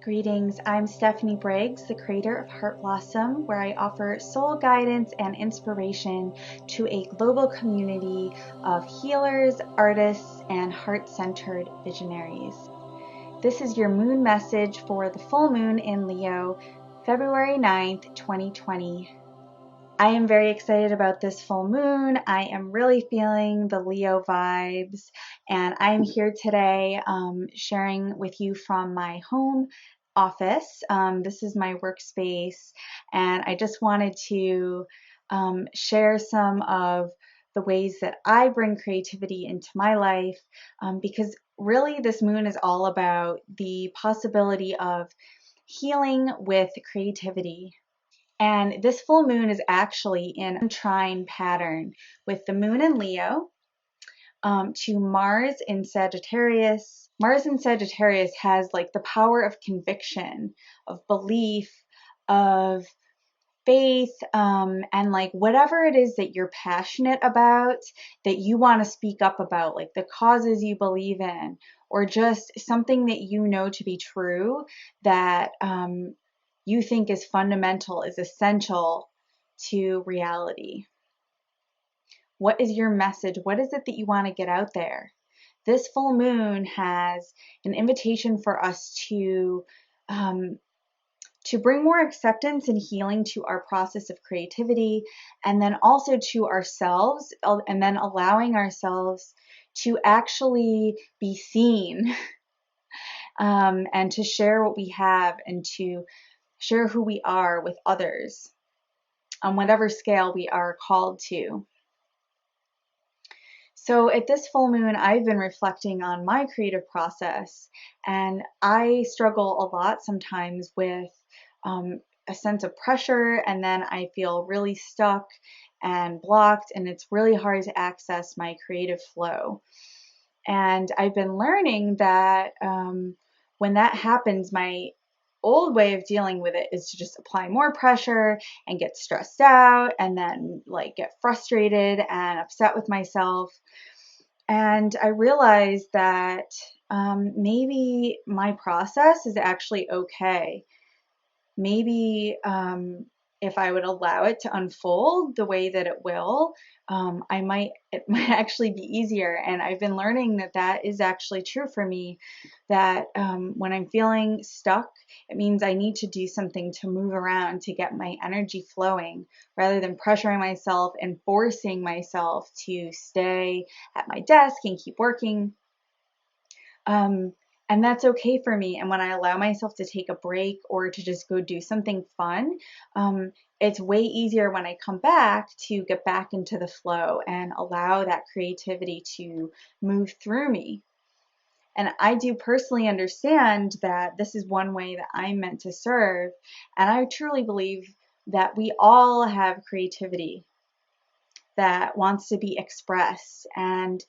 Greetings, I'm Stephanie Briggs, the creator of Heart Blossom, where I offer soul guidance and inspiration to a global community of healers, artists, and heart-centered visionaries. This is your moon message for the full moon in Leo, February 9th, 2020. I am very excited about this full moon. I am really feeling the Leo vibes, and I'm here today sharing with you from my home office. This is my workspace, and I just wanted to share some of the ways that I bring creativity into my life, because really this moon is all about the possibility of healing with creativity. And this full moon is actually in a trine pattern with the moon in Leo to Mars in Sagittarius. Mars in Sagittarius has like the power of conviction, of belief, of faith, and like whatever it is that you're passionate about, that you want to speak up about, like the causes you believe in, or just something that you know to be true that you think is fundamental, is essential to reality. What is your message? What is it that you want to get out there? This full moon has an invitation for us to bring more acceptance and healing to our process of creativity, and then also to ourselves, and then allowing ourselves to actually be seen and to share what we have and to share who we are with others on whatever scale we are called to. So at this full moon, I've been reflecting on my creative process, and I struggle a lot sometimes with a sense of pressure, and then I feel really stuck and blocked, and it's really hard to access my creative flow. And I've been learning that when that happens, my old way of dealing with it is to just apply more pressure and get stressed out and then like get frustrated and upset with myself. And I realized that maybe my process is actually okay. Maybe if I would allow it to unfold the way that it will, it might actually be easier. And I've been learning that that is actually true for me, that when I'm feeling stuck, it means I need to do something to move around to get my energy flowing, rather than pressuring myself and forcing myself to stay at my desk and keep working. And that's okay for me. And when I allow myself to take a break or to just go do something fun, it's way easier when I come back to get back into the flow and allow that creativity to move through me. And I do personally understand that this is one way that I'm meant to serve. And I truly believe that we all have creativity that wants to be expressed. And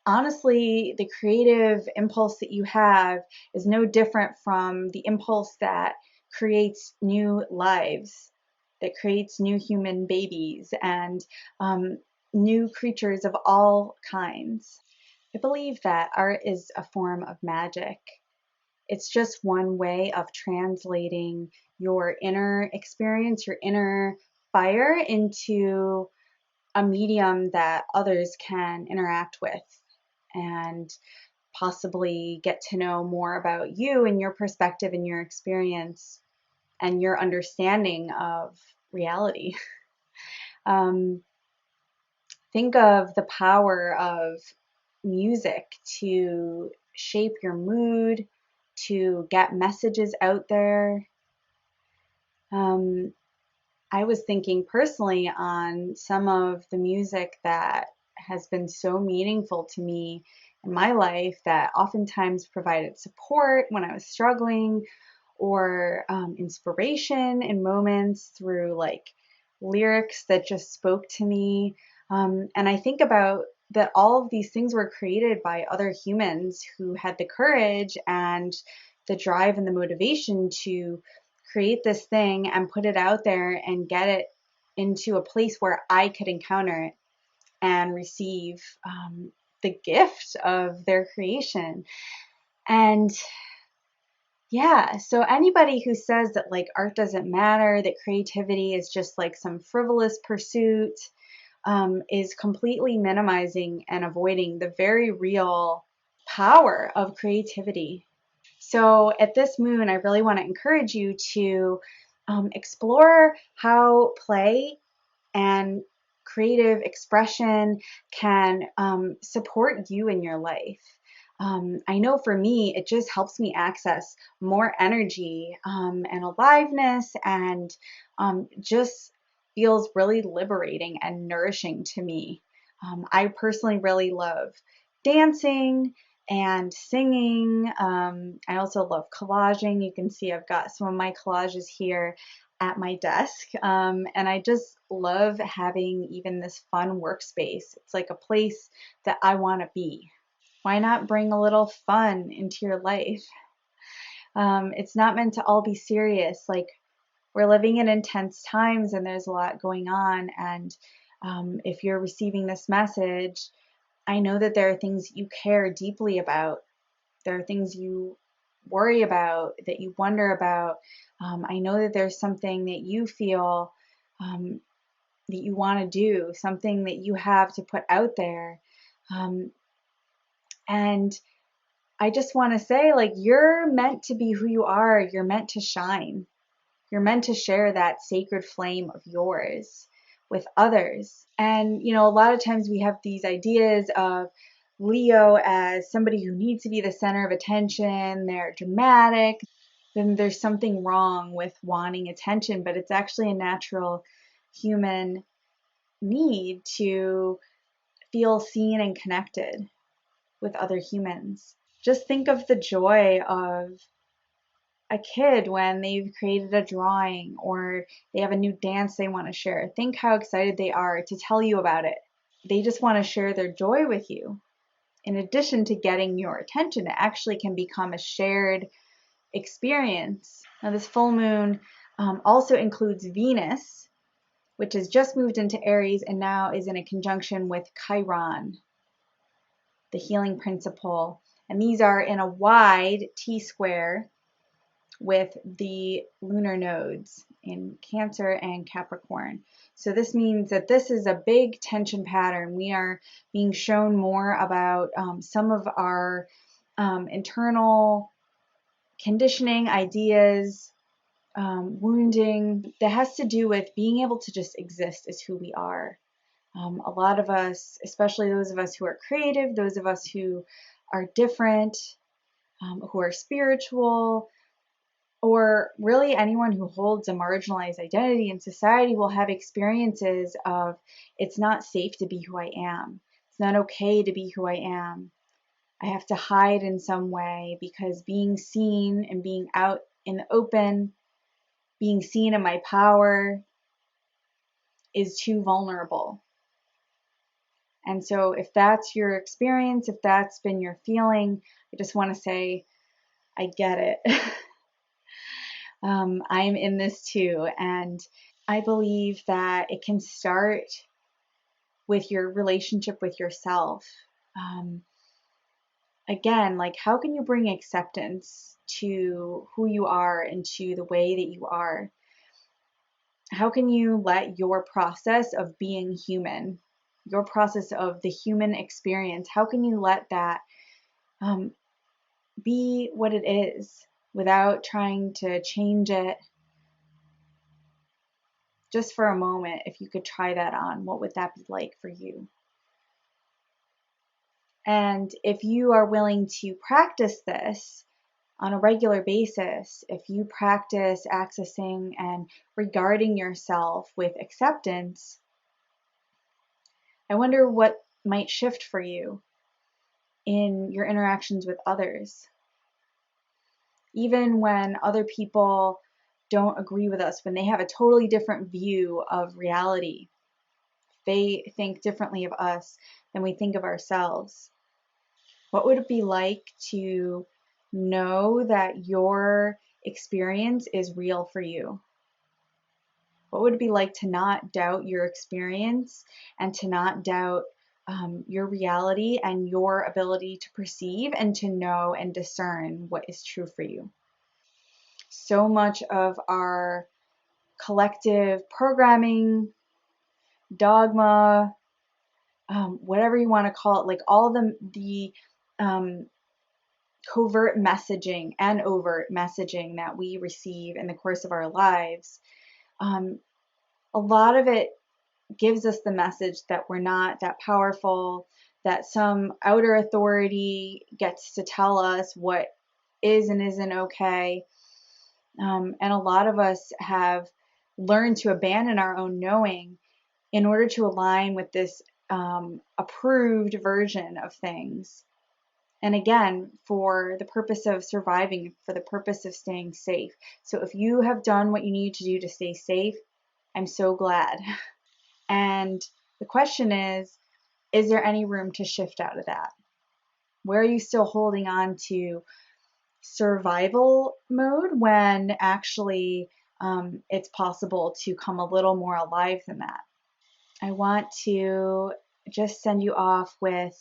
honestly, the creative impulse that you have is no different from the impulse that creates new lives, that creates new human babies and new creatures of all kinds. I believe that art is a form of magic. It's just one way of translating your inner experience, your inner fire, into a medium that others can interact with and possibly get to know more about you and your perspective and your experience and your understanding of reality. Think of the power of music to shape your mood, to get messages out there. I was thinking personally on some of the music that has been so meaningful to me in my life, that oftentimes provided support when I was struggling, or inspiration in moments through like lyrics that just spoke to me. And I think about that all of these things were created by other humans who had the courage and the drive and the motivation to create this thing and put it out there and get it into a place where I could encounter it and receive the gift of their creation. And Yeah, so anybody who says that like art doesn't matter, that creativity is just like some frivolous pursuit, is completely minimizing and avoiding the very real power of creativity. So at this moon, I really want to encourage you to explore how play and creative expression can support you in your life. I know for me, it just helps me access more energy and aliveness, and just feels really liberating and nourishing to me. I personally really love dancing and singing. I also love collaging. You can see I've got some of my collages here at my desk. And I just love having even this fun workspace. It's like a place that I want to be. Why not bring a little fun into your life? It's not meant to all be serious. Like, we're living in intense times and there's a lot going on. And if you're receiving this message, I know that there are things you care deeply about. There are things you worry about, that you wonder about. I know that there's something that you feel that you want to do, something that you have to put out there. And I just want to say, like, you're meant to be who you are. You're meant to shine. You're meant to share that sacred flame of yours with others. And, you know, a lot of times we have these ideas of Leo as somebody who needs to be the center of attention, they're dramatic, then there's something wrong with wanting attention, but it's actually a natural human need to feel seen and connected with other humans. Just think of the joy of a kid when they've created a drawing or they have a new dance they want to share. Think how excited they are to tell you about it. They just want to share their joy with you. In addition to getting your attention, it actually can become a shared experience. Now, this full moon also includes Venus, which has just moved into Aries and now is in a conjunction with Chiron, the healing principle. And these are in a wide T square with the lunar nodes in Cancer and Capricorn. So this means that this is a big tension pattern. We are being shown more about some of our internal conditioning, ideas, wounding that has to do with being able to just exist as who we are. A lot of us, especially those of us who are creative, those of us who are different, who are spiritual, or really anyone who holds a marginalized identity in society will have experiences of it's not safe to be who I am. It's not okay to be who I am. I have to hide in some way because being seen and being out in the open, being seen in my power is too vulnerable. And so if that's your experience, if that's been your feeling, I just want to say, I get it. I'm in this too. And I believe that it can start with your relationship with yourself. Again, like, how can you bring acceptance to who you are and to the way that you are? How can you let your process of being human, your process of the human experience, how can you let that be what it is without trying to change it? Just for a moment, if you could try that on, what would that be like for you? And if you are willing to practice this on a regular basis, if you practice accessing and regarding yourself with acceptance, I wonder what might shift for you in your interactions with others. Even when other people don't agree with us, when they have a totally different view of reality, they think differently of us than we think of ourselves. What would it be like to know that your experience is real for you? What would it be like to not doubt your experience and to not doubt your reality and your ability to perceive and to know and discern what is true for you? so much of our collective programming, dogma, whatever you want to call it, like all the covert messaging and overt messaging that we receive in the course of our lives, a lot of it gives us the message that we're not that powerful, that some outer authority gets to tell us what is and isn't okay. And a lot of us have learned to abandon our own knowing in order to align with this approved version of things. And again, for the purpose of surviving, for the purpose of staying safe. So if you have done what you need to do to stay safe, I'm so glad. And the question is there any room to shift out of that? Where are you still holding on to survival mode when actually it's possible to come a little more alive than that? I want to just send you off with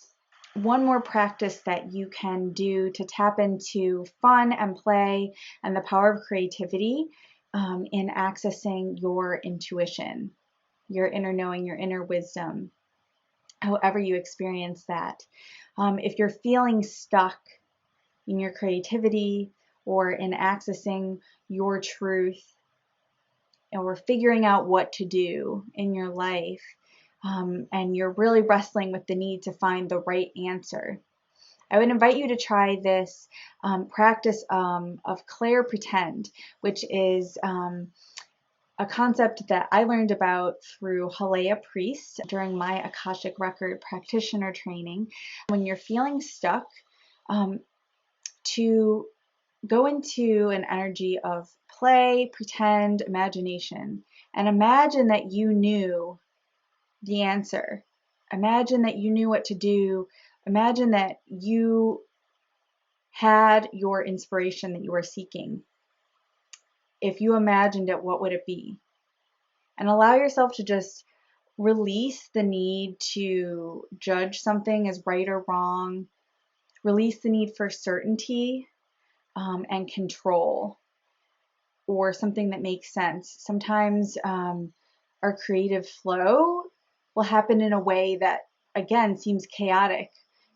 one more practice that you can do to tap into fun and play and the power of creativity in accessing your intuition, your inner knowing, your inner wisdom, however you experience that. If you're feeling stuck in your creativity or in accessing your truth or figuring out what to do in your life, and you're really wrestling with the need to find the right answer, I would invite you to try this practice of clair pretend, which is a concept that I learned about through Halea Priest during my Akashic Record practitioner training. When you're feeling stuck, to go into an energy of play, pretend, imagination, and imagine that you knew the answer. Imagine that you knew what to do. Imagine that you had your inspiration that you were seeking. If you imagined it, what would it be? And allow yourself to just release the need to judge something as right or wrong. Release the need for certainty and control, or something that makes sense. Sometimes our creative flow will happen in a way that, again, seems chaotic,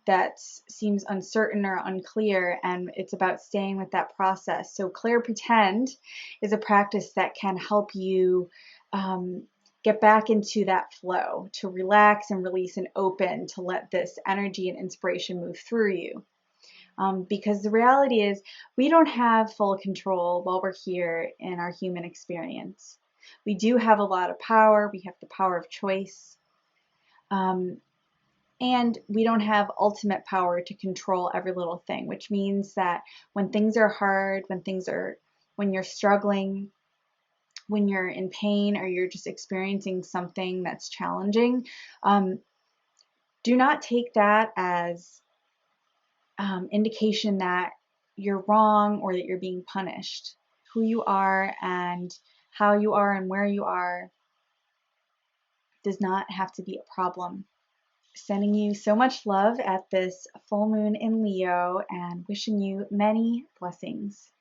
that seems uncertain or unclear, and it's about staying with that process. So clair pretend is a practice that can help you get back into that flow, to relax and release and open, to let this energy and inspiration move through you. Because the reality is we don't have full control while we're here in our human experience. We do have a lot of power. We have the power of choice. And we don't have ultimate power to control every little thing, which means that when things are hard, when you're struggling, when you're in pain, or you're just experiencing something that's challenging, do not take that as indication that you're wrong or that you're being punished. Who you are and how you are and where you are does not have to be a problem. Sending you so much love at this full moon in Leo and wishing you many blessings.